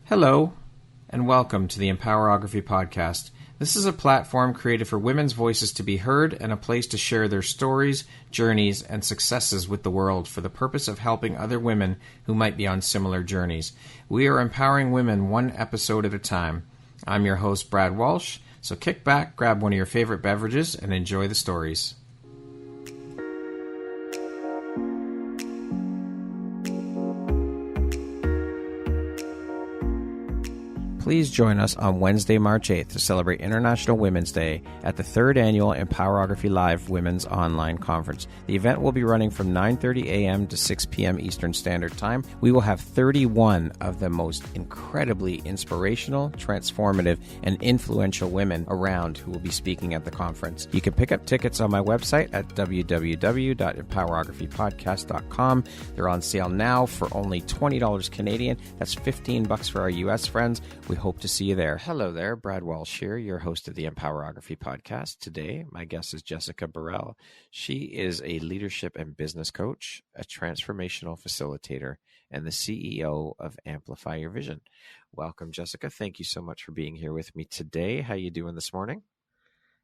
Hello, and welcome to the Empowerography Podcast. This is a platform created for women's voices to be heard and a place to share their stories, journeys, and successes with the world for the purpose of helping other women who might be on similar journeys. We are empowering women one episode at a time. I'm your host, Brad Walsh, so kick back, grab one of your favorite beverages, and enjoy the stories. Please join us on Wednesday, March 8th to celebrate International Women's Day at the 3rd Annual Empowerography Live Women's Online Conference. The event will be running from 9:30 a.m. to 6 p.m. Eastern Standard Time. We will have 31 of the most incredibly inspirational, transformative, and influential women around who will be speaking at the conference. You can pick up tickets on my website at www.empowerographypodcast.com. They're on sale now for only $20 Canadian. That's $15 for our U.S. friends. We hope to see you there. Hello there, Brad Walsh here, your host of the Empowerography Podcast. Today, my guest is Jessica Burrell. She is a leadership and business coach, a transformational facilitator, and the CEO of Amplify Your Vision. Welcome, Jessica. Thank you so much for being here with me today. How you doing this morning?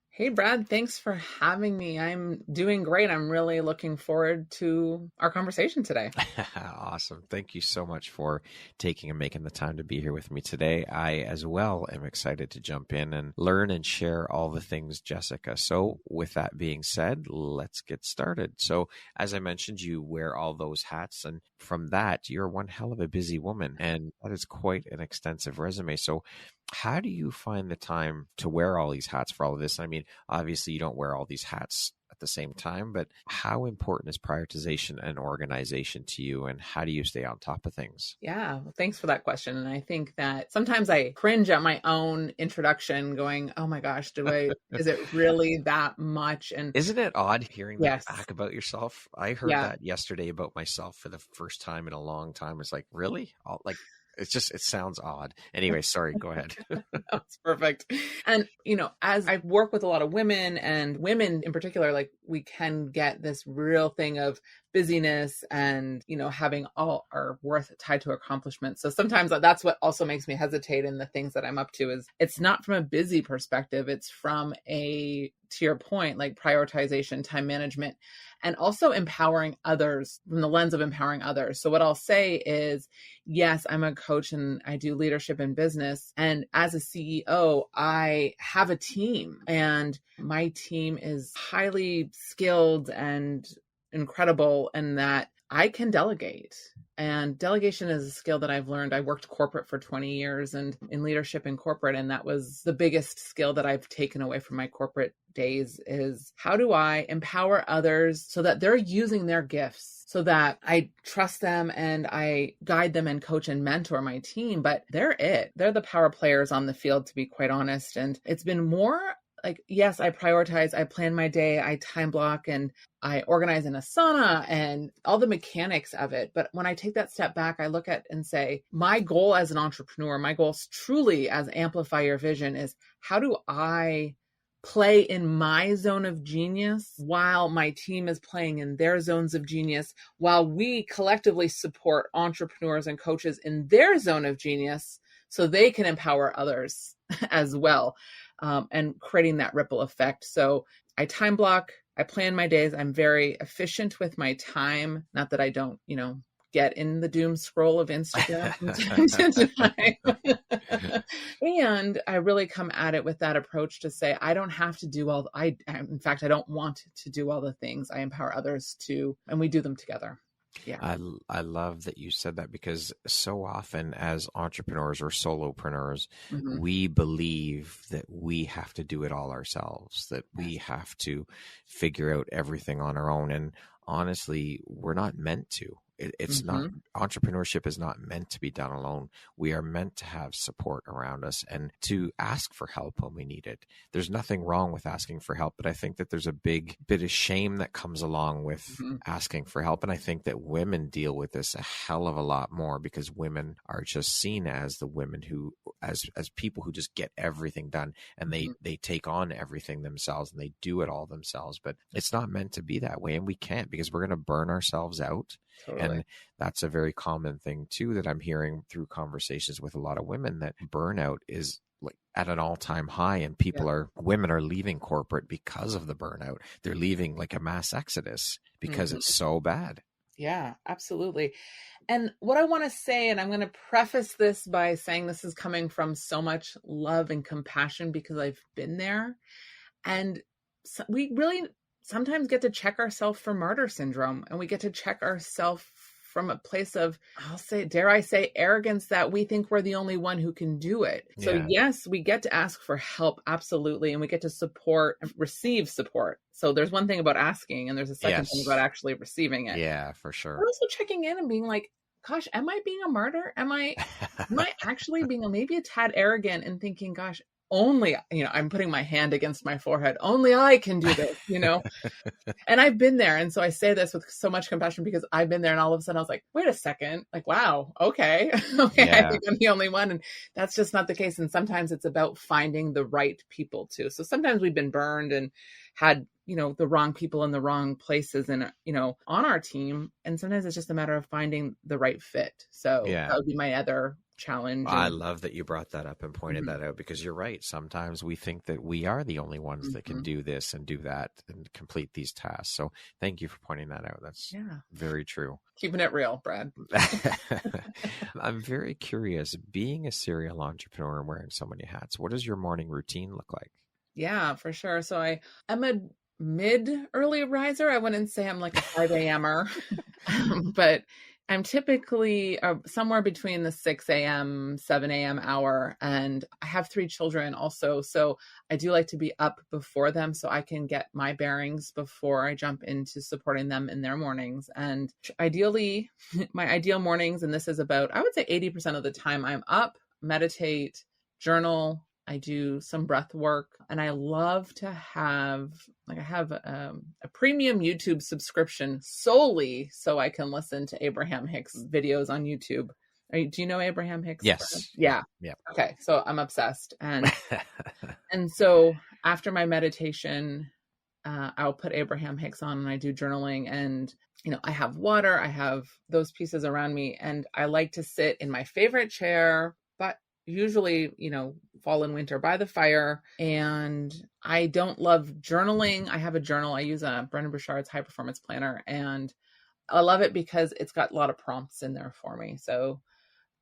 Hey, Brad, thanks for having me. I'm doing great. I'm really looking forward to our conversation today. Awesome. Thank you so much for taking and making the time to be here with me today. I, as well, am excited to jump in and learn and share all the things, Jessica. So with that being said, let's get started. So as I mentioned, you wear all those hats, and from that, you're one hell of a busy woman, and that is quite an extensive resume. So how do you find the time to wear all these hats for all of this? I mean, obviously you don't wear all these hats at the same time, but how important is prioritization and organization to you, and how do you stay on top of things? Yeah, well, thanks for that question. And I think that sometimes I cringe at my own introduction going, oh my gosh, is it really that much? And isn't it odd hearing that yes. back about yourself? I heard that yesterday about myself for the first time in a long time. It's like, really? It sounds odd. Anyway, sorry, go ahead. That's perfect. And, as I work with a lot of women, and women in particular, like, we can get this real thing of busyness and, having all our worth tied to accomplishment. So sometimes that's what also makes me hesitate in the things that I'm up to is it's not from a busy perspective. It's from to your point, like prioritization, time management, and also empowering others from the lens of empowering others. So what I'll say is, yes, I'm a coach and I do leadership in business. And as a CEO, I have a team, and my team is highly skilled and incredible in that I can delegate. And delegation is a skill that I've learned. I worked corporate for 20 years and in leadership in corporate. And that was the biggest skill that I've taken away from my corporate days is how do I empower others so that they're using their gifts, so that I trust them and I guide them and coach and mentor my team. But they're the power players on the field, to be quite honest. And it's been more like, yes, I prioritize, I plan my day, I time block, and I organize in Asana and all the mechanics of it. But when I take that step back, I look at and say, my goal as an entrepreneur, my goal truly as Amplify Your Vision is how do I play in my zone of genius while my team is playing in their zones of genius, while we collectively support entrepreneurs and coaches in their zone of genius so they can empower others as well. And creating that ripple effect. So I time block, I plan my days. I'm very efficient with my time. Not that I don't, get in the doom scroll of Instagram from time to time. And I really come at it with that approach to say, I don't have to do in fact, I don't want to do all the things. I empower others to, and we do them together. Yeah. I love that you said that, because so often as entrepreneurs or solopreneurs, we believe that we have to do it all ourselves, that we have to figure out everything on our own. And honestly, we're not meant to. It's not, entrepreneurship is not meant to be done alone. We are meant to have support around us and to ask for help when we need it. There's nothing wrong with asking for help, but I think that there's a big bit of shame that comes along with asking for help. And I think that women deal with this a hell of a lot more, because women are just seen as the women who, as people who just get everything done, and they take on everything themselves and they do it all themselves. But it's not meant to be that way. And we can't, because we're going to burn ourselves out. Totally. And that's a very common thing too, that I'm hearing through conversations with a lot of women, that burnout is like at an all-time high, and women are leaving corporate because of the burnout. They're leaving like a mass exodus because it's so bad. Yeah, absolutely. And what I want to say, and I'm going to preface this by saying this is coming from so much love and compassion, because I've been there. And so we really sometimes get to check ourselves for martyr syndrome, and we get to check ourselves from a place of, dare I say, arrogance, that we think we're the only one who can do it. So yes, we get to ask for help. Absolutely. And we get to receive support. So there's one thing about asking, and there's a second thing about actually receiving it. Yeah, for sure. We're also checking in and being like, gosh, am I being a martyr? Am I actually being maybe a tad arrogant and thinking, gosh, only, I'm putting my hand against my forehead. Only I can do this, And I've been there. And so I say this with so much compassion, because I've been there, and all of a sudden I was like, wait a second, like, wow, okay. I think I'm the only one. And that's just not the case. And sometimes it's about finding the right people too. So sometimes we've been burned and had, the wrong people in the wrong places and, on our team. And sometimes it's just a matter of finding the right fit. So that would be my other challenge. I love that you brought that up and pointed that out, because you're right. Sometimes we think that we are the only ones that can do this and do that and complete these tasks. So thank you for pointing that out. That's very true. Keeping it real, Brad. I'm very curious, being a serial entrepreneur and wearing so many hats, what does your morning routine look like? Yeah, for sure. So I'm a mid-early riser. I wouldn't say I'm like a 5 a.m.er, but I'm typically somewhere between the 6 a.m., 7 a.m. hour. And I have 3 children also. So I do like to be up before them so I can get my bearings before I jump into supporting them in their mornings. And ideally, my ideal mornings, and this is about, I would say 80% of the time, I'm up, meditate, journal. I do some breath work, and I love to have, I have a premium YouTube subscription solely so I can listen to Abraham Hicks videos on YouTube. Do you know Abraham Hicks? Yes. Yeah. Okay. So I'm obsessed. And so after my meditation, I'll put Abraham Hicks on, and I do journaling, and, I have water, I have those pieces around me, and I like to sit in my favorite chair, but usually, fall and winter, by the fire. And I don't love journaling. I have a journal. I use Brendan Burchard's high performance planner, and I love it because it's got a lot of prompts in there for me. So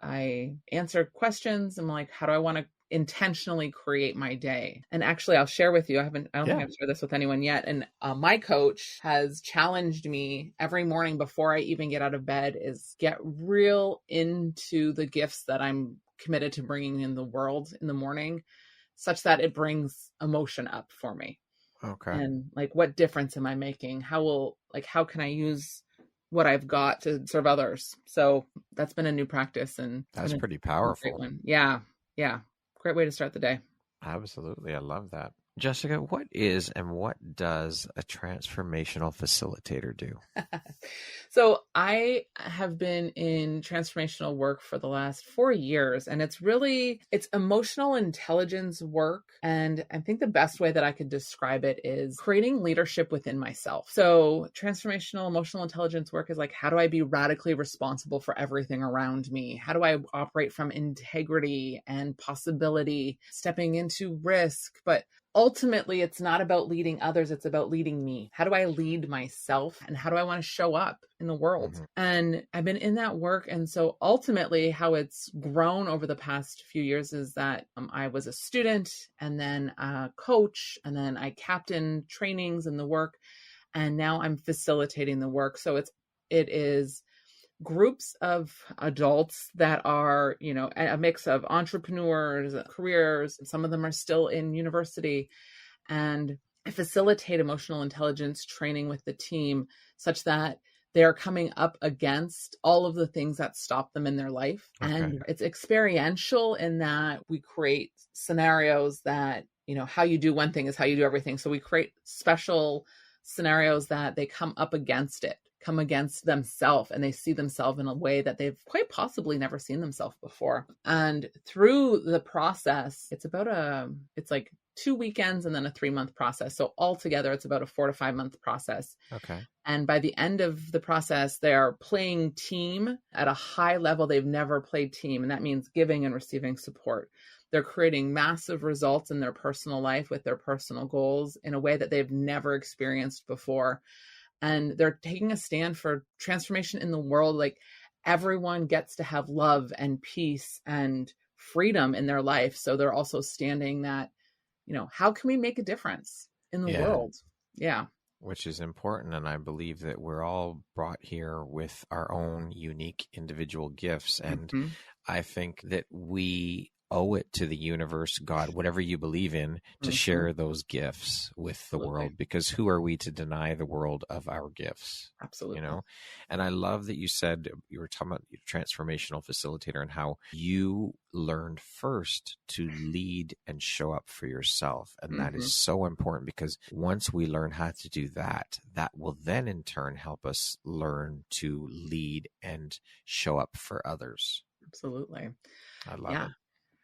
I answer questions. I'm like, how do I want to intentionally create my day? And actually, I'll share with you, I don't think I've shared this with anyone yet. And my coach has challenged me every morning before I even get out of bed is get real into the gifts that I'm committed to bringing in the world in the morning, such that it brings emotion up for me. Okay. And like, what difference am I making? How can I use what I've got to serve others? So that's been a new practice, and that's pretty powerful. Great one. Yeah. Great way to start the day. Absolutely. I love that. Jessica, what is and what does a transformational facilitator do? So I have been in transformational work for the last 4 years, and it's emotional intelligence work. And I think the best way that I could describe it is creating leadership within myself. So transformational emotional intelligence work is like, how do I be radically responsible for everything around me? How do I operate from integrity and possibility, stepping into risk? But ultimately, it's not about leading others. It's about leading me. How do I lead myself, and how do I want to show up in the world? And I've been in that work. And so ultimately how it's grown over the past few years is that I was a student, and then a coach, and then I captained trainings in the work. And now I'm facilitating the work. So it is groups of adults that are, a mix of entrepreneurs, careers. Some of them are still in university, and I facilitate emotional intelligence training with the team such that they're coming up against all of the things that stop them in their life. Okay. And it's experiential in that we create scenarios that, how you do one thing is how you do everything. So we create special scenarios that they come against themselves, and they see themselves in a way that they've quite possibly never seen themselves before. And through the process, it's like 2 weekends and then a 3-month process. So altogether, it's about a 4 to 5 month process. Okay. And by the end of the process, they are playing team at a high level. They've never played team. And that means giving and receiving support. They're creating massive results in their personal life with their personal goals in a way that they've never experienced before. And they're taking a stand for transformation in the world. Like, everyone gets to have love and peace and freedom in their life. So they're also standing that, how can we make a difference in the world? Yeah. Which is important. And I believe that we're all brought here with our own unique individual gifts. And I think that we owe it to the universe, God, whatever you believe in, to share those gifts with the world, because who are we to deny the world of our gifts? Absolutely. And I love that you said, you were talking about your transformational facilitator and how you learned first to lead and show up for yourself. And that is so important, because once we learn how to do that, that will then in turn help us learn to lead and show up for others. Absolutely. I love it.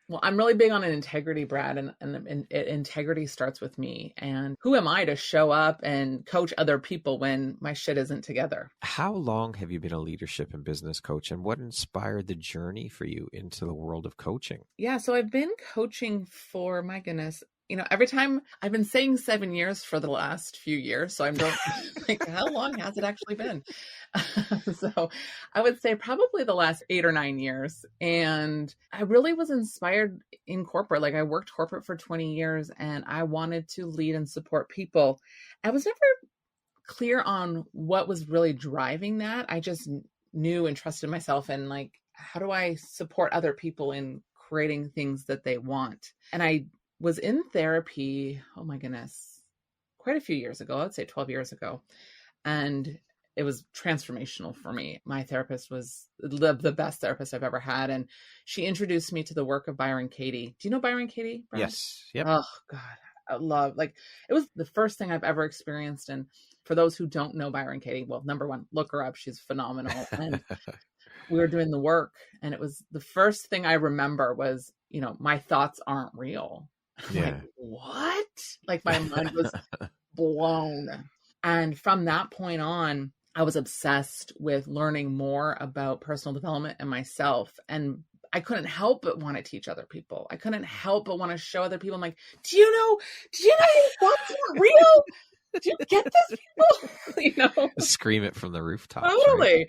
Well, I'm really big on an integrity, Brad, and integrity starts with me. And who am I to show up and coach other people when my shit isn't together? How long have you been a leadership and business coach, and what inspired the journey for you into the world of coaching? Yeah, so I've been coaching for, my goodness, every time I've been saying 7 years for the last few years. So I'm like, how long has it actually been? So I would say probably the last 8 or 9 years. And I really was inspired in corporate. Like, I worked corporate for 20 years and I wanted to lead and support people. I was never clear on what was really driving that. I just knew and trusted myself, and like, how do I support other people in creating things that they want? And I was in therapy, oh my goodness, quite a few years ago, I'd say 12 years ago. And it was transformational for me. My therapist was the best therapist I've ever had. And she introduced me to the work of Byron Katie. Do you know Byron Katie, Brad? Yes. Yep. Oh God, I love, like, it was the first thing I've ever experienced. And for those who don't know Byron Katie, well, number one, look her up. She's phenomenal. And we were doing the work, and it was the first thing I remember was, my thoughts aren't real. I'm like, what? Like, my mind was blown. And from that point on, I was obsessed with learning more about personal development and myself. And I couldn't help but want to teach other people. I couldn't help but want to show other people. I'm like, do you know these thoughts are real? Do you get this, people? Scream it from the rooftop. Totally. Right?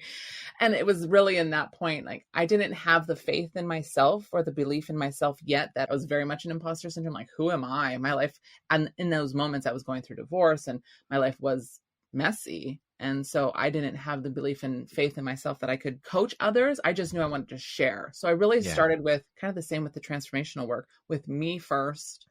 And it was really in that point, like, I didn't have the faith in myself or the belief in myself yet. That was very much an imposter syndrome. Like, who am I? My life. And in those moments, I was going through divorce and my life was messy. And so I didn't have the belief and faith in myself that I could coach others. I just knew I wanted to share. So I really started with kind of the same with the transformational work, with me first,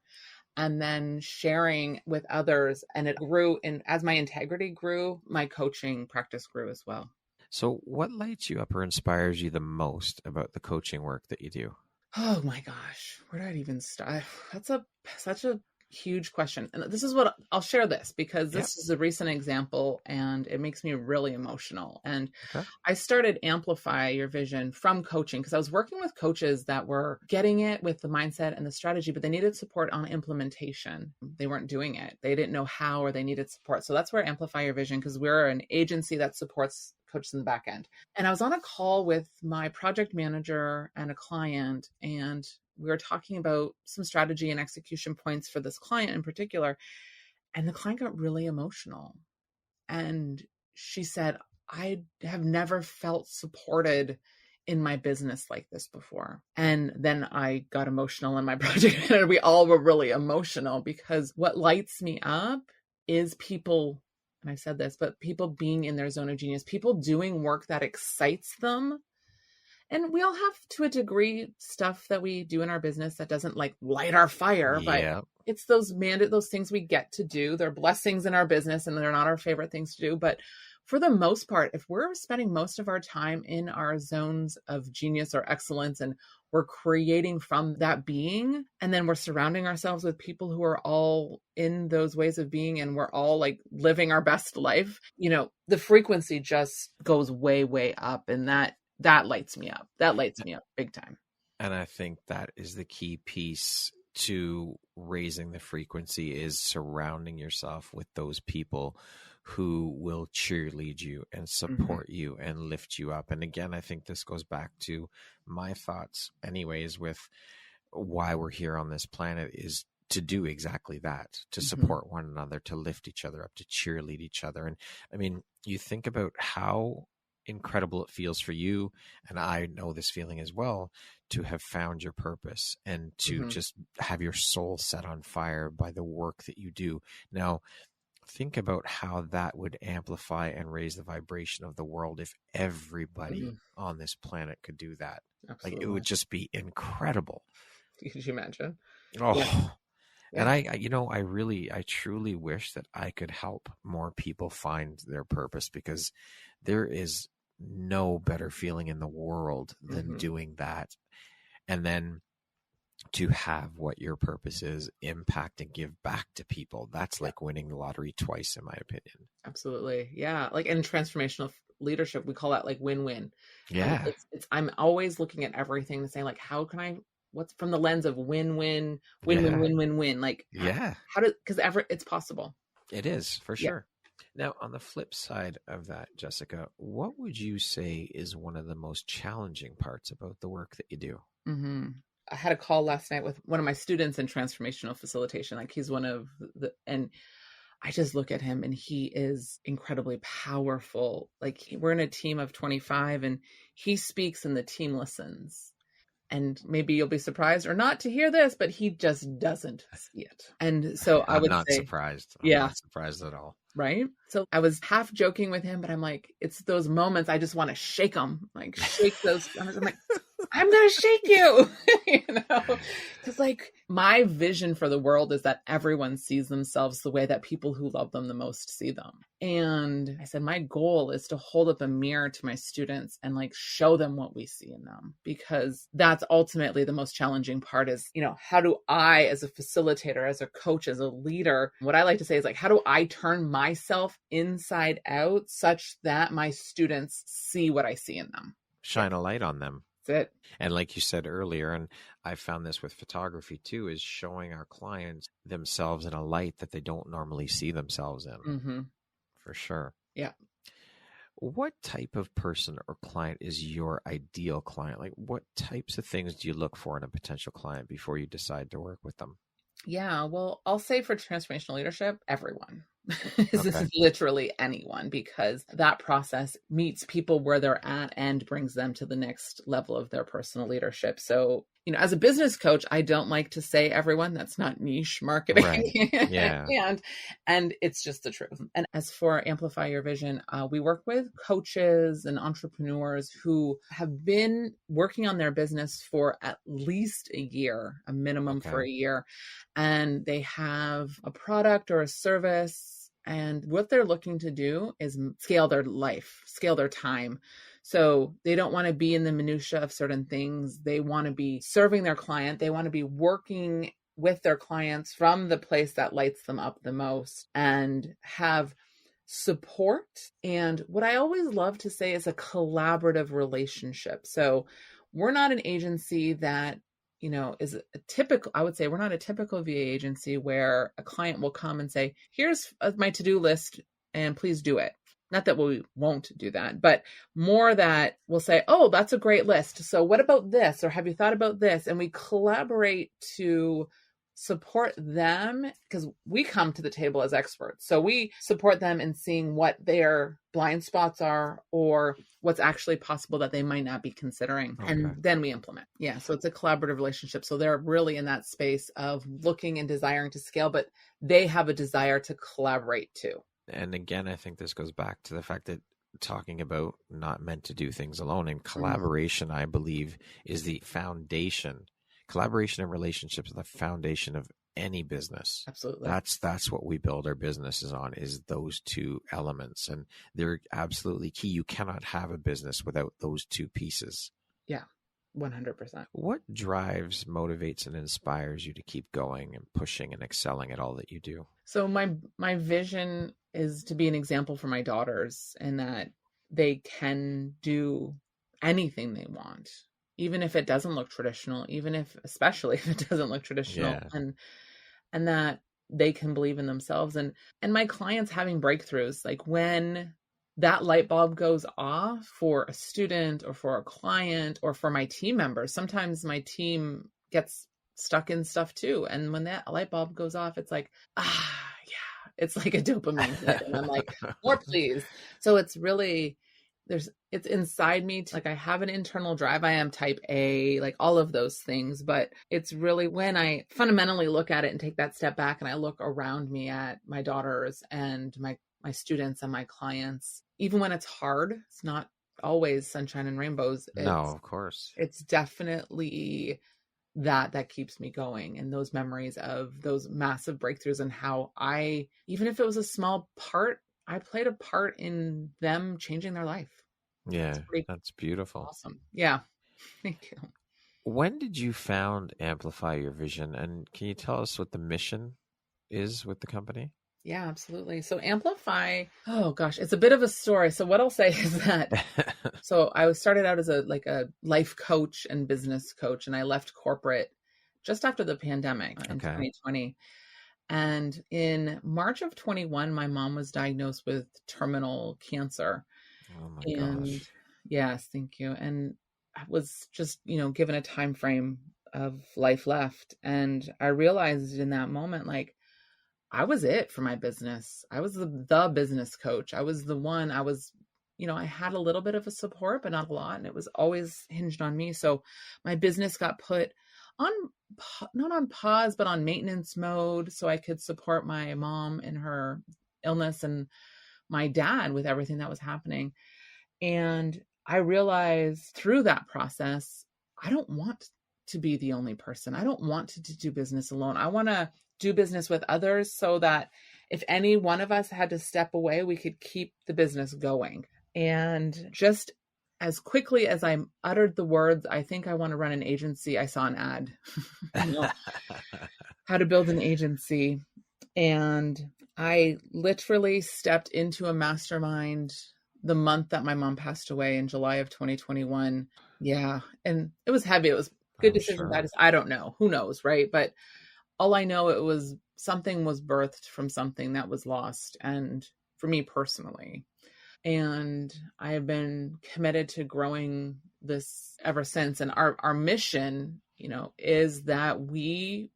and then sharing with others. And it grew. And as my integrity grew, my coaching practice grew as well. So what lights you up or inspires you the most about the coaching work that you do? Oh my gosh, where did I even start? That's such a huge question. And this is what I'll share this, because this is a recent example and it makes me really emotional. And I started Amplify Your Vision from coaching, because I was working with coaches that were getting it with the mindset and the strategy, but they needed support on implementation. They weren't doing it. They didn't know how, or they needed support. So that's where Amplify Your Vision, because we're an agency that supports coaches in the back end. And I was on a call with my project manager and a client, and we were talking about some strategy and execution points for this client in particular. And the client got really emotional. And she said, I have never felt supported in my business like this before. And then I got emotional in my project, and we all were really emotional, because what lights me up is people, and I said this, but people being in their zone of genius, people doing work that excites them. And we all have, to a degree, stuff that we do in our business that doesn't like light our fire, but it's those things we get to do. They're blessings in our business, and they're not our favorite things to do. But for the most part, if we're spending most of our time in our zones of genius or excellence, and we're creating from that being, and then we're surrounding ourselves with people who are all in those ways of being, and we're all like living our best life, the frequency just goes way, way up. And that lights me up. That lights me up big time. And I think that is the key piece to raising the frequency is surrounding yourself with those people who will cheerlead you and support you and lift you up. And again, I think this goes back to my thoughts anyways with why we're here on this planet is to do exactly that, to support one another, to lift each other up, to cheerlead each other. And I mean, you think about how incredible it feels for you, and I know this feeling as well, to have found your purpose and to just have your soul set on fire by the work that you do. Now, think about how that would amplify and raise the vibration of the world if everybody on this planet could do that. Absolutely. Like, it would just be incredible. Could you imagine? Oh, yeah. And I truly wish that I could help more people find their purpose, because there is no better feeling in the world than doing that. And then to have what your purpose is impact and give back to people. That's like winning the lottery twice, in my opinion. Absolutely. Yeah. Like in transformational leadership, we call that like win-win. Yeah. I'm always looking at everything and saying like, how can I, what's from the lens of win-win, win-win. Like, how do, because it's possible. It is, for sure. Now, on the flip side of that, Jessica, what would you say is one of the most challenging parts about the work that you do? I had a call last night with one of my students in transformational facilitation. Like, he's one of and I just look at him and he is incredibly powerful. Like, we're in a team of 25 and he speaks and the team listens. And maybe you'll be surprised or not to hear this, but he just doesn't see it. And so I'm not surprised. I'm not surprised at all. Right. So I was half joking with him, but I'm like, it's those moments I just want to shake them, like shake those. I'm like, I'm going to shake you, because like my vision for the world is that everyone sees themselves the way that people who love them the most see them. And I said, my goal is to hold up a mirror to my students and like show them what we see in them, because that's ultimately the most challenging part is, how do I, as a facilitator, as a coach, as a leader, what I like to say is like, how do I turn myself inside out such that my students see what I see in them? Shine a light on them. It. And like you said earlier, and I found this with photography too, is showing our clients themselves in a light that they don't normally see themselves in. For sure. Yeah. What type of person or client is your ideal client? Like, what types of things do you look for in a potential client before you decide to work with them? Yeah, well, I'll say for transformational leadership, everyone. This is literally anyone, because that process meets people where they're at and brings them to the next level of their personal leadership. So, as a business coach, I don't like to say everyone. That's not niche marketing. Right. Yeah. and it's just the truth. And as for Amplify Your Vision, we work with coaches and entrepreneurs who have been working on their business for at least a year, a minimum for a year. And they have a product or a service. And what they're looking to do is scale their life, scale their time. So they don't want to be in the minutia of certain things. They want to be serving their client. They want to be working with their clients from the place that lights them up the most and have support. And what I always love to say is a collaborative relationship. So we're not an agency that is a typical, I would say we're not a typical VA agency where a client will come and say, here's my to-do list and please do it. Not that we won't do that, but more that we'll say, oh, that's a great list. So what about this? Or have you thought about this? And we collaborate to support them, because we come to the table as experts. So we support them in seeing what their blind spots are or what's actually possible that they might not be considering. And then we implement. Yeah. So it's a collaborative relationship. So they're really in that space of looking and desiring to scale, but they have a desire to collaborate too. And again, I think this goes back to the fact that talking about not meant to do things alone, and collaboration, I believe, is the foundation. Collaboration and relationships are the foundation of any business. Absolutely. That's what we build our businesses on, is those two elements. And they're absolutely key. You cannot have a business without those two pieces. Yeah, 100%. What drives, motivates, and inspires you to keep going and pushing and excelling at all that you do? So my vision is to be an example for my daughters, and that they can do anything they want. even if it doesn't look traditional, especially if it doesn't look traditional, and that they can believe in themselves. And my clients having breakthroughs, like when that light bulb goes off for a student or for a client or for my team members, sometimes my team gets stuck in stuff too. And when that light bulb goes off, it's like, yeah, it's like a dopamine hit. And I'm like, more please. So it's really, it's inside me. Like I have an internal drive. I am type A, like all of those things, but it's really when I fundamentally look at it and take that step back and I look around me at my daughters and my students and my clients, even when it's hard, it's not always sunshine and rainbows. No, of course. It's definitely that keeps me going, and those memories of those massive breakthroughs and how even if it was a small part, I played a part in them changing their life. Yeah, that's beautiful. Awesome. Yeah. Thank you. When did you found Amplify Your Vision? And can you tell us what the mission is with the company? Yeah, absolutely. So Amplify, oh gosh, it's a bit of a story. So what I'll say is that, so I started out as a life coach and business coach, and I left corporate just after the pandemic in 2020. And in March of 21, my mom was diagnosed with terminal cancer. Oh my gosh. Yes, thank you. And I was just, given a time frame of life left. And I realized in that moment, like, I was it for my business. I was the business coach. I was the one. I was, I had a little bit of a support, but not a lot. And it was always hinged on me. So my business got put on, not on pause, but on maintenance mode, so I could support my mom in her illness and my dad with everything that was happening. And I realized through that process, I don't want to be the only person. I don't want to do business alone. I want to do business with others so that if any one of us had to step away, we could keep the business going. And just as quickly as I uttered the words, I think I want to run an agency, I saw an ad, how to build an agency. And I literally stepped into a mastermind the month that my mom passed away in July of 2021. Yeah. And it was heavy. It was good decision. Sure. I don't know. Who knows? Right. But all I know, it was something was birthed from something that was lost. And for me personally, and I have been committed to growing this ever since. And our mission, is that we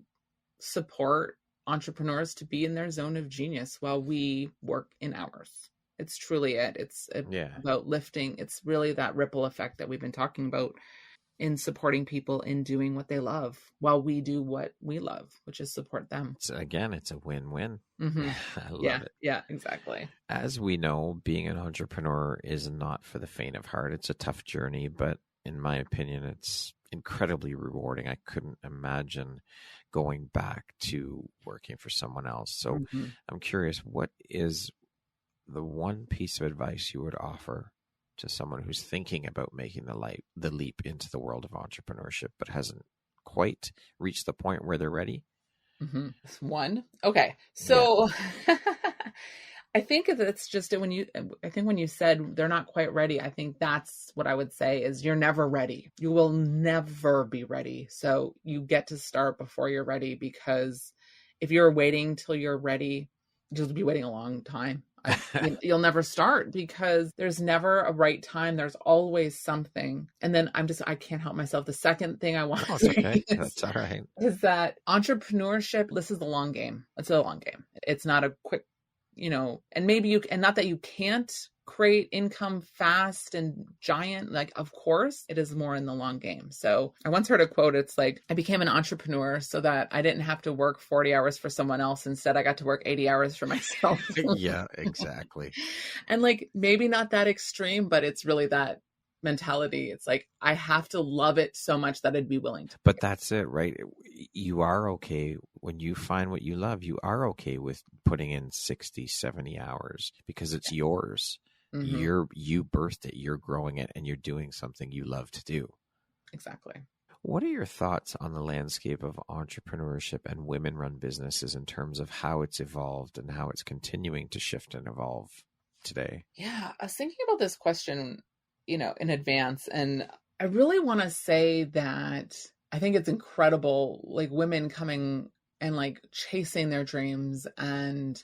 support entrepreneurs to be in their zone of genius while we work in ours. It's truly it. It's about lifting. It's really that ripple effect that we've been talking about in supporting people in doing what they love while we do what we love, which is support them. So again, it's a win-win. Mm-hmm. I love it. Yeah, exactly. As we know, being an entrepreneur is not for the faint of heart. It's a tough journey, but in my opinion, it's incredibly rewarding. I couldn't imagine going back to working for someone else. So I'm curious, what is the one piece of advice you would offer to someone who's thinking about making the leap into the world of entrepreneurship, but hasn't quite reached the point where they're ready? One. Okay. So I think that's just when you said they're not quite ready, I think that's what I would say is you're never ready. You will never be ready. So you get to start before you're ready, because if you're waiting till you're ready, you'll be waiting a long time. You'll never start, because there's never a right time. There's always something. And then I can't help myself. The second thing I want to say That's all right. is that entrepreneurship, this is the long game. It's a long game. It's not a quick, and maybe and not that you can't create income fast and giant, like, of course it is more in the long game. So I once heard a quote. It's like, I became an entrepreneur so that I didn't have to work 40 hours for someone else. Instead, I got to work 80 hours for myself. Yeah, exactly. And like, maybe not that extreme, but it's really that mentality. It's like, I have to love it so much that I'd be willing to. But that's it, right? You are okay when you find what you love. You are okay with putting in 60, 70 hours because it's yours. You birthed it, you're growing it, and you're doing something you love to do. Exactly. What are your thoughts on the landscape of entrepreneurship and women-run businesses in terms of how it's evolved and how it's continuing to shift and evolve today? Yeah, I was thinking about this question, in advance, and I really want to say that I think it's incredible, like women coming and like chasing their dreams and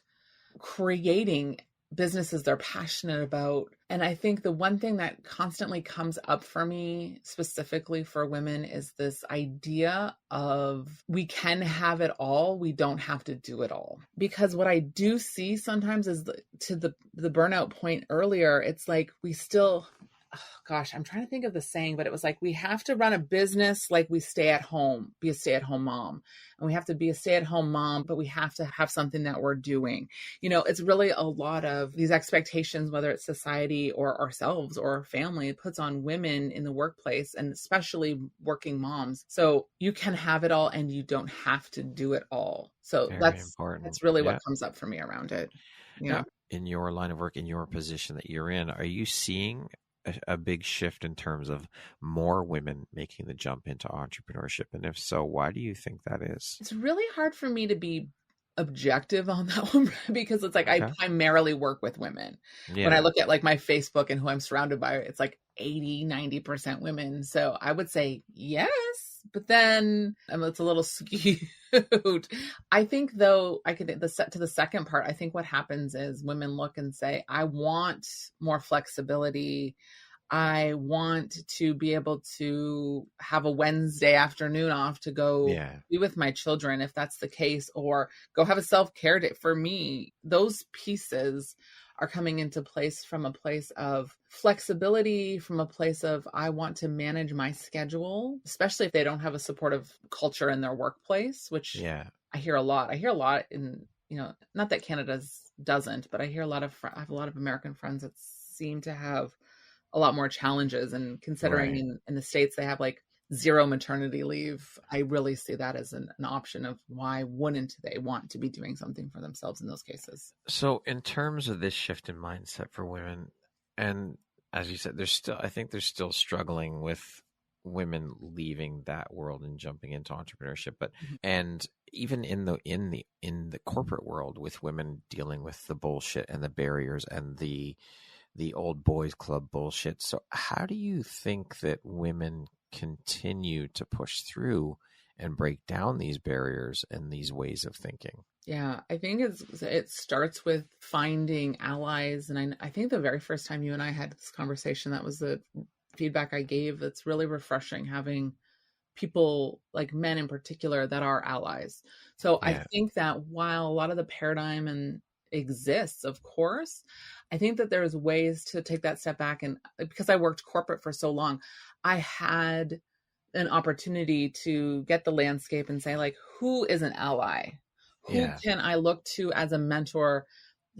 creating businesses they're passionate about. And I think the one thing that constantly comes up for me, specifically for women, is this idea of we can have it all. We don't have to do it all. Because what I do see sometimes is to the burnout point earlier, it's like we still, oh gosh, I'm trying to think of the saying, but it was like, we have to run a business like we stay at home, be a stay-at-home mom. And we have to be a stay-at-home mom, but we have to have something that we're doing. You know, it's really a lot of these expectations, whether it's society or ourselves or our family, puts on women in the workplace, and especially working moms. So you can have it all and you don't have to do it all. So Very important. that's really what comes up for me around it. Yeah. Now, in your line of work, in your position that you're in, are you seeing a big shift in terms of more women making the jump into entrepreneurship? And if so, why do you think that is? It's really hard for me to be objective on that one because it's like I primarily work with women. Yeah. When I look at like my Facebook and who I'm surrounded by, it's like 80-90% women. So I would say yes, but then it's a little skewed. I think though, to the second part, I think what happens is women look and say, I want more flexibility. I want to be able to have a Wednesday afternoon off to go be with my children, if that's the case, or go have a self-care day. For me, those pieces are coming into place from a place of flexibility, from a place of I want to manage my schedule, especially if they don't have a supportive culture in their workplace, which I hear a lot. I hear a lot in, not that Canada doesn't, but I hear I have a lot of American friends that seem to have a lot more challenges. And considering in the States, they have like 0 maternity leave. I really see that as an option of why wouldn't they want to be doing something for themselves in those cases. So in terms of this shift in mindset for women, and as you said, I think they're still struggling with women leaving that world and jumping into entrepreneurship, but and even in the corporate world, with women dealing with the bullshit and the barriers and the old boys club bullshit. So how do you think that women continue to push through and break down these barriers and these ways of thinking? Yeah, I think it starts with finding allies. And I think the very first time you and I had this conversation, that was the feedback I gave. It's really refreshing having people, like men in particular, that are allies. So I think that while a lot of the paradigm exists, of course, I think that there's ways to take that step back. And because I worked corporate for so long, I had an opportunity to get the landscape and say, like, who is an ally? Who can I look to as a mentor?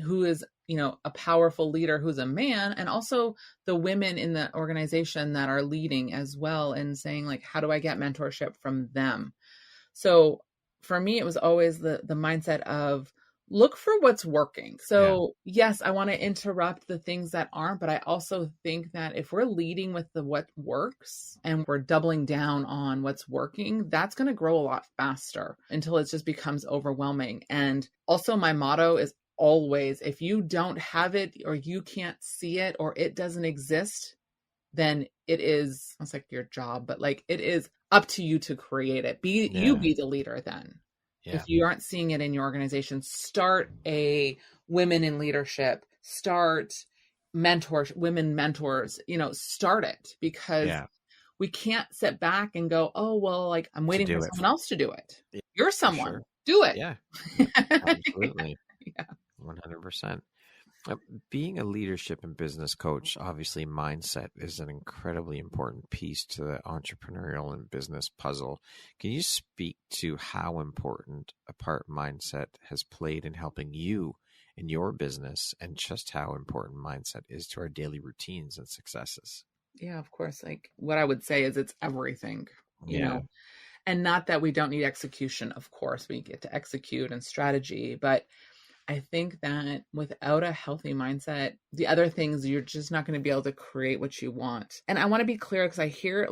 Who is, a powerful leader, who's a man, and also the women in the organization that are leading as well, and saying, like, how do I get mentorship from them? So for me, it was always the mindset of look for what's working. So yes, I want to interrupt the things that aren't, but I also think that if we're leading with what works and we're doubling down on what's working, that's going to grow a lot faster until it just becomes overwhelming. And also my motto is always, if you don't have it or you can't see it or it doesn't exist, then it's like your job, but like it is up to you to create it. You be the leader then. Yeah. If you aren't seeing it in your organization, start a women in leadership, start women mentors, start it, because we can't sit back and go, oh, well, like I'm waiting for someone else to do it. Yeah, you're someone, do it. Yeah, absolutely. 100%. Being a leadership and business coach, obviously mindset is an incredibly important piece to the entrepreneurial and business puzzle. Can you speak to how important a part mindset has played in helping you in your business, and just how important mindset is to our daily routines and successes? Yeah, of course. Like what I would say is it's everything, you know, and not that we don't need execution. Of course, we get to execute and strategy, but I think that without a healthy mindset, the other things, you're just not going to be able to create what you want. And I want to be clear, because I hear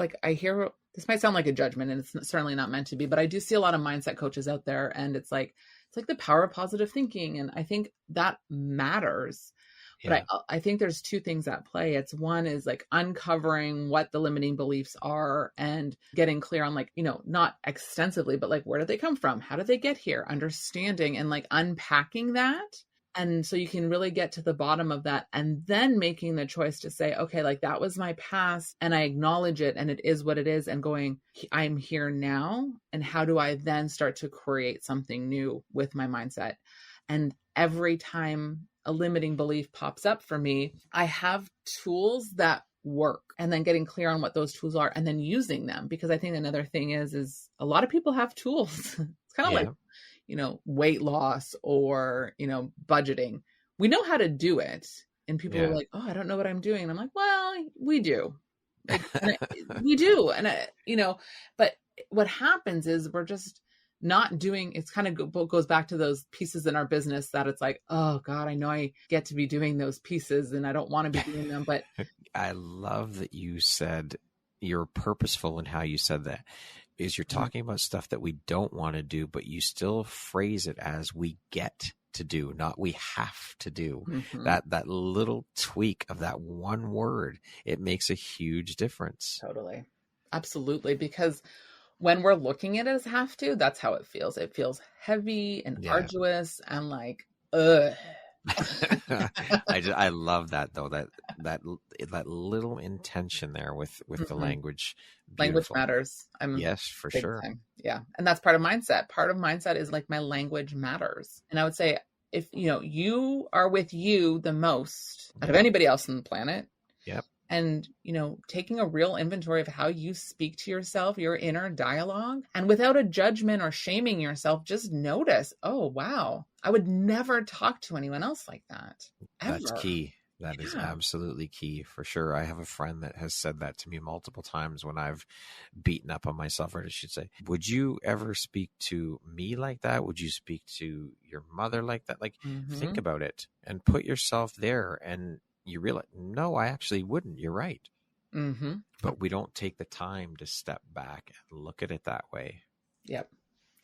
this might sound like a judgment, and it's certainly not meant to be, but I do see a lot of mindset coaches out there, and it's like the power of positive thinking. And I think that matters. But I think there's two things at play. It's one is like uncovering what the limiting beliefs are and getting clear on like, not extensively, but like, where did they come from? How did they get here? Understanding and like unpacking that. And so you can really get to the bottom of that and then making the choice to say, okay, like that was my past and I acknowledge it and it is what it is, and going, I'm here now. And how do I then start to create something new with my mindset? And every time a limiting belief pops up for me, I have tools that work, and then getting clear on what those tools are and then using them. Because I think another thing is a lot of people have tools. It's kind of like, weight loss or, budgeting. We know how to do it. And people are like, oh, I don't know what I'm doing. And I'm like, well, we do. We do. And, but what happens is we're just not doing, it's kind of goes back to those pieces in our business that it's like, oh God, I know I get to be doing those pieces and I don't want to be doing them. But I love that you said you're purposeful in how you said that. Is you're talking about stuff that we don't want to do, but you still phrase it as we get to do, not we have to do. Mm-hmm. That little tweak of that one word, it makes a huge difference. Totally. Absolutely. Because when we're looking at it as have to, that's how it feels. It feels heavy and arduous and like, ugh. I love that though, that little intention there with the language. Language matters. Yes, for sure. Time. Yeah. And that's part of mindset. Part of mindset is like my language matters. And I would say if, you are with you the most out of anybody else on the planet. Yep. And, taking a real inventory of how you speak to yourself, your inner dialogue, and without a judgment or shaming yourself, just notice, oh, wow, I would never talk to anyone else like that. Ever. That's key. That is absolutely key for sure. I have a friend that has said that to me multiple times when I've beaten up on myself, or I should say, would you ever speak to me like that? Would you speak to your mother like that? Like, think about it and put yourself there, and you realize, no, I actually wouldn't. You're right. Mm-hmm. But we don't take the time to step back and look at it that way. Yep,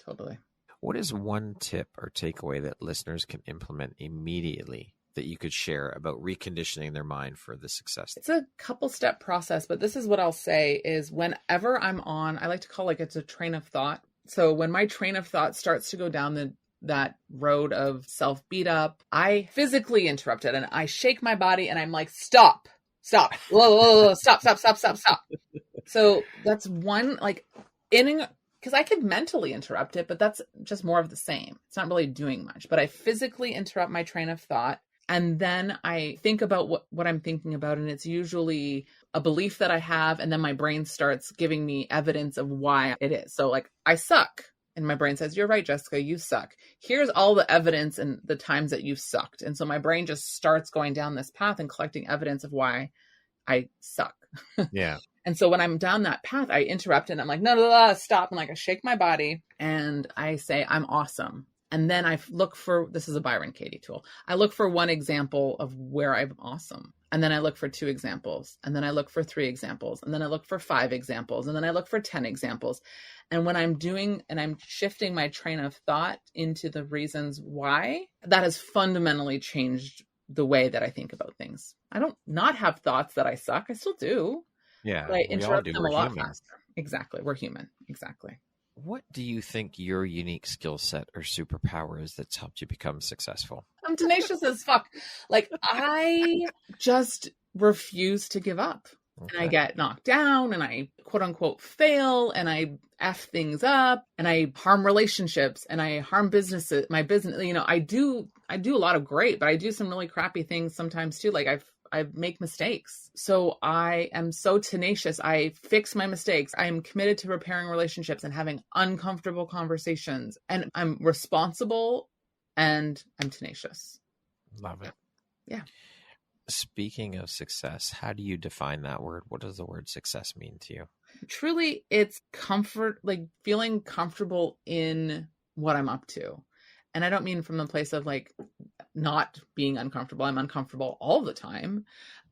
totally. What is one tip or takeaway that listeners can implement immediately that you could share about reconditioning their mind for the success? It's a couple step process, but this is what I'll say is whenever I'm on, I like to call it's a train of thought. So when my train of thought starts to go down that road of self beat up, I physically interrupt it and I shake my body and I'm like, stop, whoa, whoa, whoa, stop. So that's one, because I could mentally interrupt it, but that's just more of the same. It's not really doing much, but I physically interrupt my train of thought. And then I think about what I'm thinking about. And it's usually a belief that I have. And then my brain starts giving me evidence of why it is. So like, I suck. And my brain says, you're right, Jessica, you suck. Here's all the evidence and the times that you've sucked. And so my brain just starts going down this path and collecting evidence of why I suck. Yeah. And so when I'm down that path, I interrupt and I'm like, no, stop. And like, I shake my body and I say, I'm awesome. And then I look for, this is a Byron Katie tool. I look for one example of where I'm awesome. And then I look for 2 examples. And then I look for 3 examples. And then I look for 5 examples. And then I look for 10 examples. And when I'm doing, and I'm shifting my train of thought into the reasons why, that has fundamentally changed the way that I think about things. I don't not have thoughts that I suck. I still do. Yeah. But I interrupt them a lot faster. Exactly. We're human. Exactly. What do you think your unique skill set or superpower is that's helped you become successful? I'm tenacious as fuck. Like, I just refuse to give up. Okay. And I get knocked down and I quote unquote fail and I F things up and I harm relationships and I harm businesses, my business. I do a lot of great, but I do some really crappy things sometimes too. Like I make mistakes. So I am so tenacious. I fix my mistakes. I am committed to repairing relationships and having uncomfortable conversations. And I'm responsible and I'm tenacious. Love it. Yeah. Speaking of success, how do you define that word? What does the word success mean to you? Truly, it's comfort, like feeling comfortable in what I'm up to. And I don't mean from the place of like not being uncomfortable. I'm uncomfortable all the time.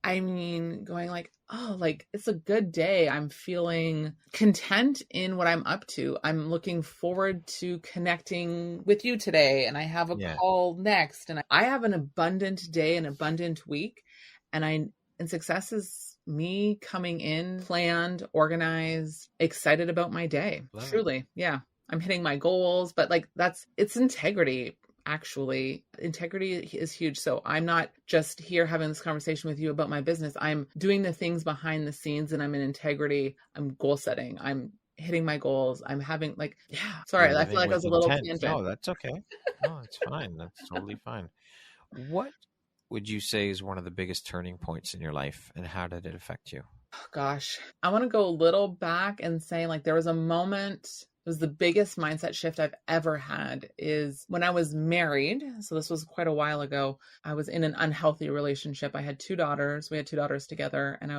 I mean, going like, oh, like it's a good day. I'm feeling content in what I'm up to. I'm looking forward to connecting with you today. And I have a call next. And I have an abundant day, an abundant week. And success is me coming in planned, organized, excited about my day. Love Truly. it. Yeah. I'm hitting my goals, but like it's integrity. Actually, integrity is huge. So I'm not just here having this conversation with you about my business. I'm doing the things behind the scenes, and I'm in integrity. I'm goal setting. I'm hitting my goals. I'm having like, sorry, I feel like I was a little tangent. No, that's okay. No, it's fine. That's totally fine. What would you say is one of the biggest turning points in your life, and how did it affect you? Oh, gosh, I want to go a little back and say like there was a moment. It was the biggest mindset shift I've ever had is when I was married. So this was quite a while ago. I was in an unhealthy relationship. I had 2 daughters. We had 2 daughters together, and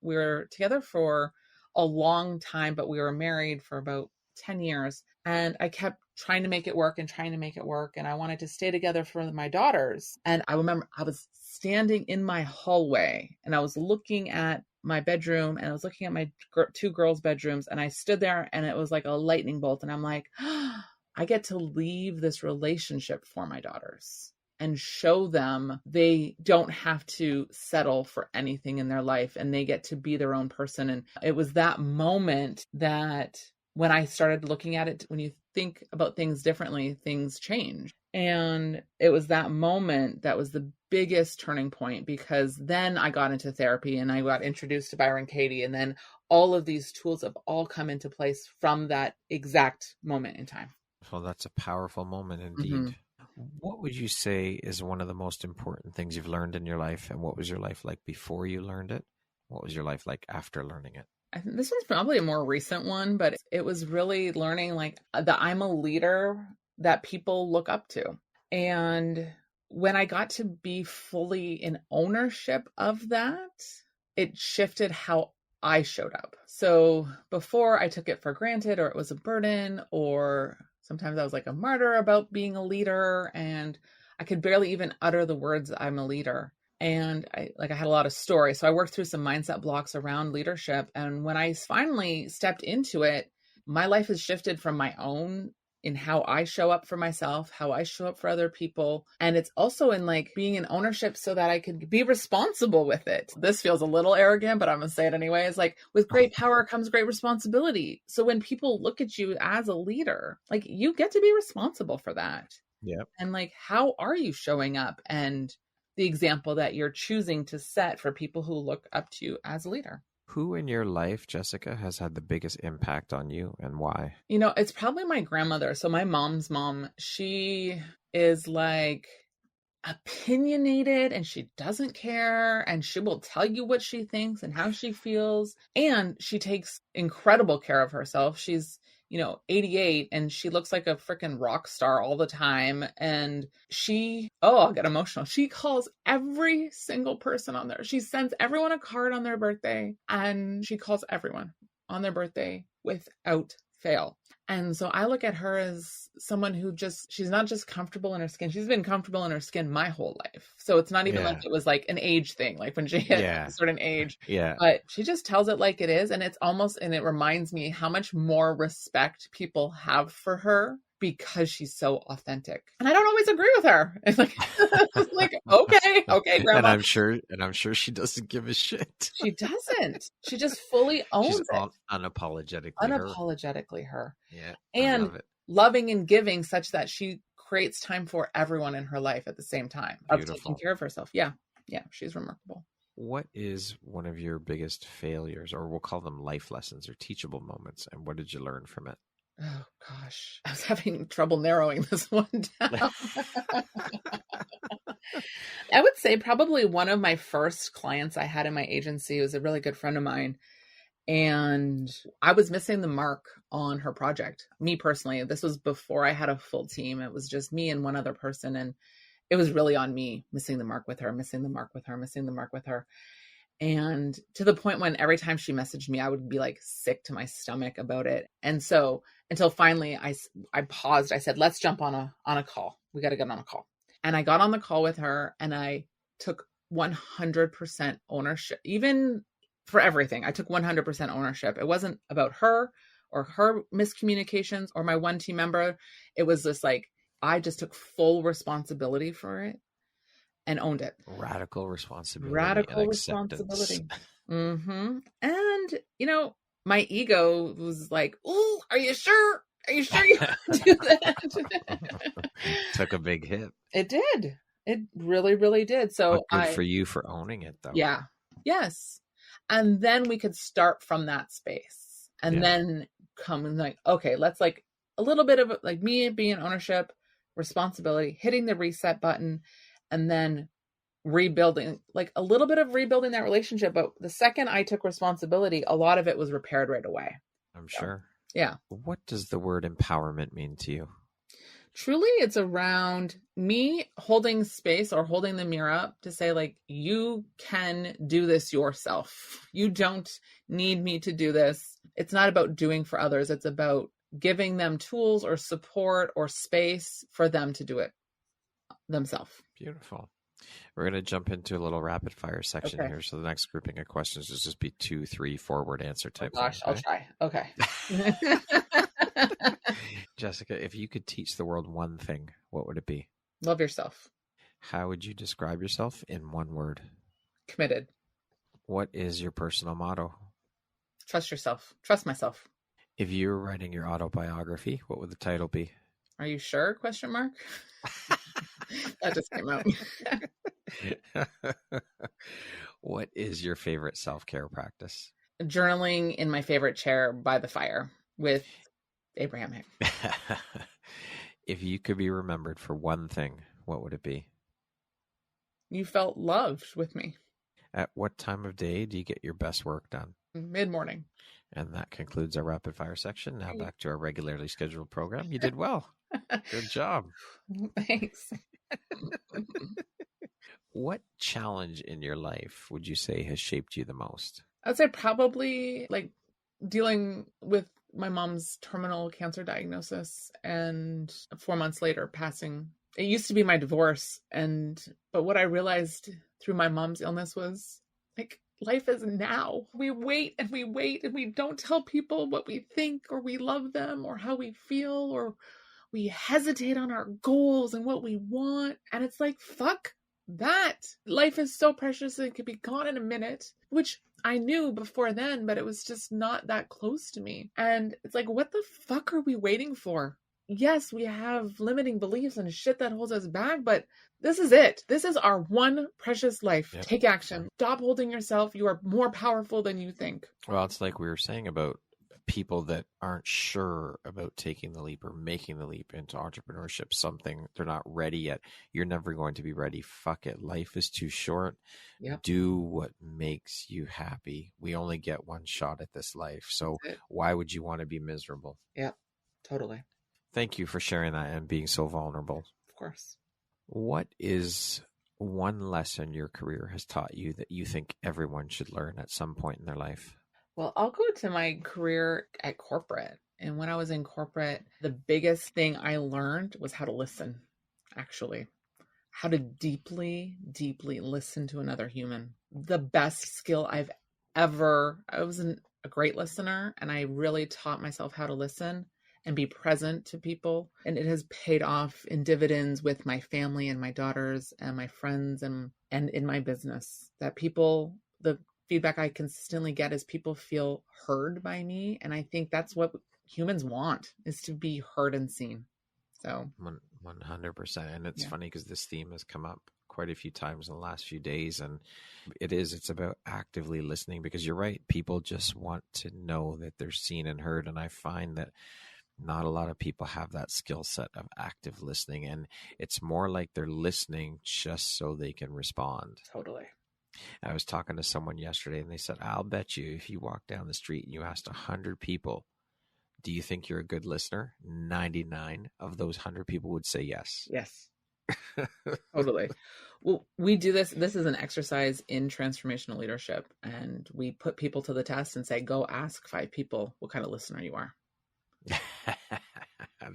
we were together for a long time, but we were married for about 10 years. And I kept trying to make it work and trying to make it work. And I wanted to stay together for my daughters. And I remember I was standing in my hallway and I was looking at my bedroom and I was looking at my 2 girls' bedrooms, and I stood there and it was like a lightning bolt. And I'm like, I get to leave this relationship for my daughters and show them they don't have to settle for anything in their life, and they get to be their own person. And it was that moment that when I started looking at it, when you think about things differently, things change. And it was that moment that was the biggest turning point, because then I got into therapy and I got introduced to Byron Katie. And then all of these tools have all come into place from that exact moment in time. Well, that's a powerful moment indeed. Mm-hmm. What would you say is one of the most important things you've learned in your life? And what was your life like before you learned it? What was your life like after learning it? I think this one's probably a more recent one, but it was really learning like that I'm a leader that people look up to. And when I got to be fully in ownership of that, it shifted how I showed up. So before I took it for granted, or it was a burden, or sometimes I was like a martyr about being a leader, and I could barely even utter the words I'm a leader. And I had a lot of stories. So I worked through some mindset blocks around leadership. And when I finally stepped into it, my life has shifted from my own in how I show up for myself, how I show up for other people. And it's also in like being in ownership so that I could be responsible with it. This feels a little arrogant, but I'm going to say it anyway. It's like with great power comes great responsibility. So when people look at you as a leader, like you get to be responsible for that. Yeah. And like, how are you showing up? And the example that you're choosing to set for people who look up to you as a leader. Who in your life, Jessica, has had the biggest impact on you, and why? You know, it's probably my grandmother. So my mom's mom, she is like opinionated and she doesn't care, and she will tell you what she thinks and how she feels. And she takes incredible care of herself. She's 88, and she looks like a freaking rock star all the time. And I'll get emotional. She calls every single person on there. She sends everyone a card on their birthday, and she calls everyone on their birthday without fail. And so I look at her as someone who she's not just comfortable in her skin. She's been comfortable in her skin my whole life. So it's not even like it was like an age thing, like when she hit a certain age. Yeah. But she just tells it like it is. And it reminds me how much more respect people have for her because she's so authentic. And I don't always agree with her. It's like, okay, grandma. And I'm sure she doesn't give a shit. She doesn't. She just fully owns it. Unapologetically her. Yeah. And loving and giving such that she creates time for everyone in her life at the same time. Beautiful. Of taking care of herself. Yeah. Yeah. She's remarkable. What is one of your biggest failures, or we'll call them life lessons or teachable moments, and what did you learn from it? Oh gosh, I was having trouble narrowing this one down. I would say probably one of my first clients I had in my agency was a really good friend of mine. And I was missing the mark on her project. Me personally, this was before I had a full team. It was just me and one other person. And it was really on me, missing the mark with her. And to the point when every time she messaged me, I would be like sick to my stomach about it. And so until finally I paused, I said, let's jump on a call. We got to get on a call. And I got on the call with her, and I took 100% ownership, even for everything. I took 100% ownership. It wasn't about her or her miscommunications or my one team member. It was just like, I just took full responsibility for it and owned it. Radical responsibility. Radical and acceptance. responsibility. And, you know, my ego was like, "Ooh, are you sure? Are you sure you want to do that?" Took a big hit. It did. It really, really did. So but good for you for owning it, though. Yeah. Yes. And then we could start from that space and then come and like, okay, let's like a little bit of like me being ownership, responsibility, hitting the reset button, and then rebuilding, like a little bit of rebuilding that relationship. But the second I took responsibility, a lot of it was repaired right away. I'm sure. Yeah. What does the word empowerment mean to you? Truly, it's around me holding space or holding the mirror up to say, like, you can do this yourself. You don't need me to do this. It's not about doing for others. It's about giving them tools or support or space for them to do it themselves. Beautiful. We're going to jump into a little rapid fire section here. So the next grouping of questions is just be 2, 3 forward answer type. Oh gosh, thing, okay? I'll try. Okay. Jessica, if you could teach the world one thing, what would it be? Love yourself. How would you describe yourself in one word? Committed. What is your personal motto? Trust yourself. Trust myself. If you were writing your autobiography, what would the title be? Are you sure? Question mark. That just came out. What is your favorite self-care practice? Journaling in my favorite chair by the fire with Abraham Hicks. If you could be remembered for one thing, what would it be? You felt loved with me. At what time of day do you get your best work done? Mid-morning. And that concludes our rapid fire section. Now back to our regularly scheduled program. You did well. Good job. Thanks. What challenge in your life would you say has shaped you the most? I'd say probably like dealing with my mom's terminal cancer diagnosis and 4 months later passing. It used to be my divorce. But what I realized through my mom's illness was like, life is now. We wait and we don't tell people what we think or we love them or how we feel, or we hesitate on our goals and what we want. And it's like, fuck that. Life is so precious. It could be gone in a minute, which I knew before then, but it was just not that close to me. And it's like, what the fuck are we waiting for? Yes, we have limiting beliefs and shit that holds us back, but this is it. This is our one precious life. Yep. Take action. Stop holding yourself. You are more powerful than you think. Well, it's like we were saying about people that aren't sure about taking the leap or making the leap into entrepreneurship, something they're not ready yet. You're never going to be ready. Fuck it. Life is too short. Yep. Do what makes you happy. We only get one shot at this life. So why would you want to be miserable? Yeah, totally. Thank you for sharing that and being so vulnerable. Of course. What is one lesson your career has taught you that you think everyone should learn at some point in their life? Well, I'll go to my career at corporate. And when I was in corporate, the biggest thing I learned was how to listen, actually. How to deeply, deeply listen to another human. The best skill I was a great listener, and I really taught myself how to listen and be present to people. And it has paid off in dividends with my family and my daughters and my friends and in my business. That people, the feedback I consistently get is people feel heard by me. And I think that's what humans want, is to be heard and seen. So 100%. And it's funny because this theme has come up quite a few times in the last few days. And it's about actively listening, because you're right. People just want to know that they're seen and heard. And I find that not a lot of people have that skill set of active listening. And it's more like they're listening just so they can respond. Totally. I was talking to someone yesterday and they said, I'll bet you if you walk down the street and you asked 100 people, do you think you're a good listener? 99 of those 100 people would say yes. Yes. Totally. Well, we do this. This is an exercise in transformational leadership. And we put people to the test and say, go ask 5 people what kind of listener you are.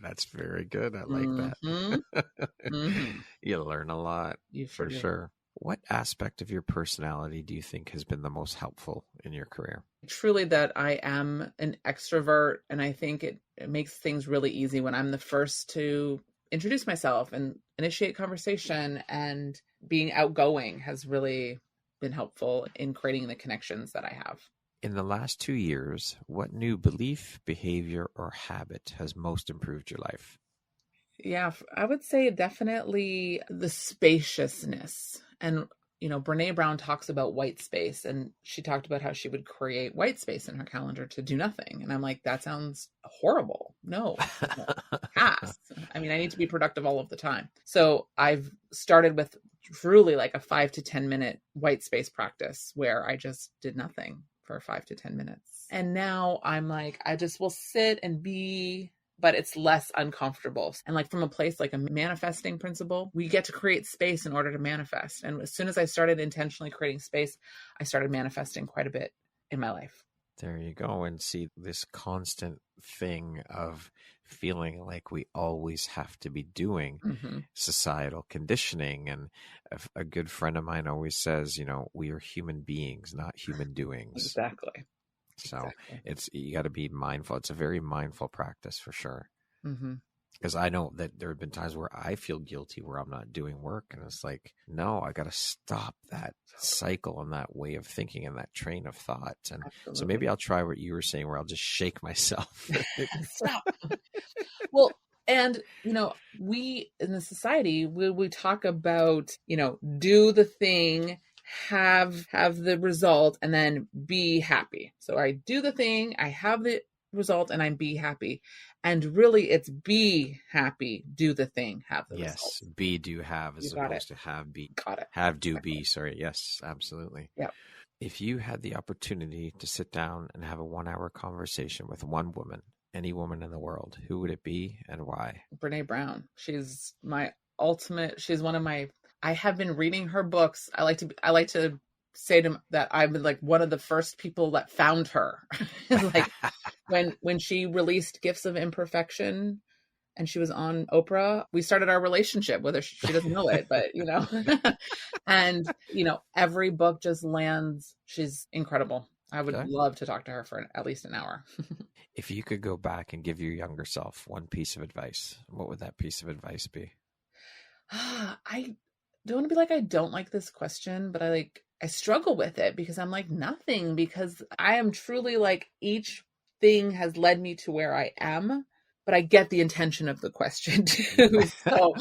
That's very good. I like that. You learn a lot for sure. What aspect of your personality do you think has been the most helpful in your career? Truly that I am an extrovert, and I think it makes things really easy when I'm the first to introduce myself and initiate conversation, and being outgoing has really been helpful in creating the connections that I have. In the last 2 years, what new belief, behavior, or habit has most improved your life? Yeah, I would say definitely the spaciousness. And, Brene Brown talks about white space, and she talked about how she would create white space in her calendar to do nothing. And I'm like, that sounds horrible. No, pass. I mean, I need to be productive all of the time. So I've started with truly like a 5 to 10 minute white space practice where I just did nothing for 5 to 10 minutes. And now I'm like, I just will sit and be, but it's less uncomfortable. And like from a place like a manifesting principle, we get to create space in order to manifest. And as soon as I started intentionally creating space, I started manifesting quite a bit in my life. There you go. And see this constant thing of feeling like we always have to be doing societal conditioning. And a good friend of mine always says, we are human beings, not human doings. Exactly. So you got to be mindful. It's a very mindful practice for sure. Because I know that there have been times where I feel guilty where I'm not doing work. And it's like, no, I got to stop that cycle and that way of thinking and that train of thought. And so maybe I'll try what you were saying where I'll just shake myself. Stop. Well, and, we in the society, we talk about, do the thing, have the result, and then be happy. So I do the thing, I have the result, and I'm be happy. And really it's be happy, do the thing, have the result. Yes, be, do, have, as opposed to have, be. Got it. Have, do, be. Sorry. Yes, absolutely. Yeah. If you had the opportunity to sit down and have a 1-hour conversation with one woman, any woman in the world, who would it be and why? Brene Brown. She's my ultimate, she's one of my, I have been reading her books. I like to say to that I've been like one of the first people that found her. Like when she released Gifts of Imperfection and she was on Oprah, we started our relationship, whether she doesn't know it, but and every book just lands. She's incredible. I would love to talk to her for at least an hour. If you could go back and give your younger self one piece of advice, what would that piece of advice be? I don't want to be like, I don't like this question, but I struggle with it because I'm like nothing, because I am truly like each thing has led me to where I am, but I get the intention of the question too. So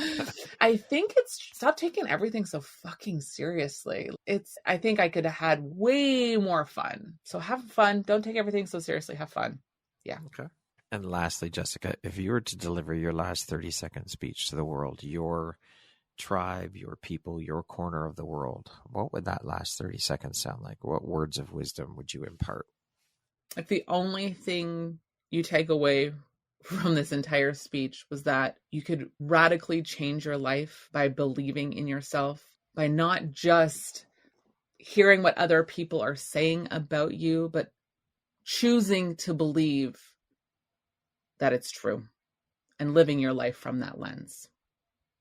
I think it's stop taking everything so fucking seriously. I think I could have had way more fun. So have fun. Don't take everything so seriously. Have fun. Yeah. Okay. And lastly, Jessica, if you were to deliver your last 30-second speech to the world, your tribe, your people, your corner of the world, what would that last 30 seconds sound like? What words of wisdom would you impart? If the only thing you take away from this entire speech was that you could radically change your life by believing in yourself, by not just hearing what other people are saying about you, but choosing to believe that it's true and living your life from that lens,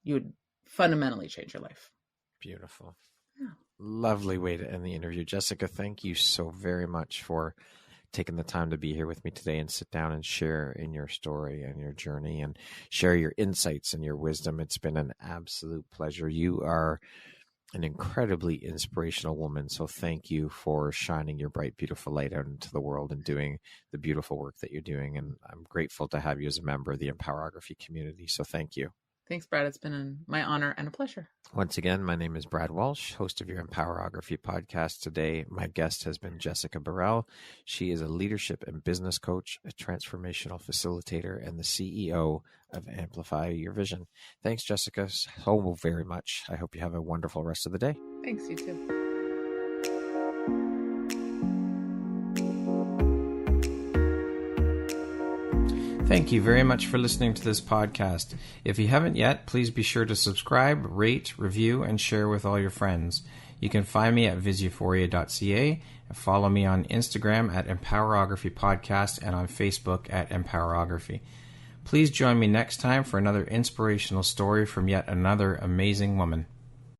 you would fundamentally change your life. Beautiful. Yeah. Lovely way to end the interview. Jessica, thank you so very much for taking the time to be here with me today and sit down and share in your story and your journey and share your insights and your wisdom. It's been an absolute pleasure. You are an incredibly inspirational woman. So thank you for shining your bright, beautiful light out into the world and doing the beautiful work that you're doing. And I'm grateful to have you as a member of the Empowerography community. So thank you. Thanks, Brad. It's been my honor and a pleasure. Once again, my name is Brad Walsh, host of your Empowerography podcast. Today, my guest has been Jessica Burrell. She is a leadership and business coach, a transformational facilitator, and the CEO of Amplify Your Vision. Thanks, Jessica, so very much. I hope you have a wonderful rest of the day. Thanks, you too. Thank you very much for listening to this podcast. If you haven't yet, please be sure to subscribe, rate, review, and share with all your friends. You can find me at visuphoria.ca and follow me on Instagram at Empowerography Podcast and on Facebook at Empowerography. Please join me next time for another inspirational story from yet another amazing woman.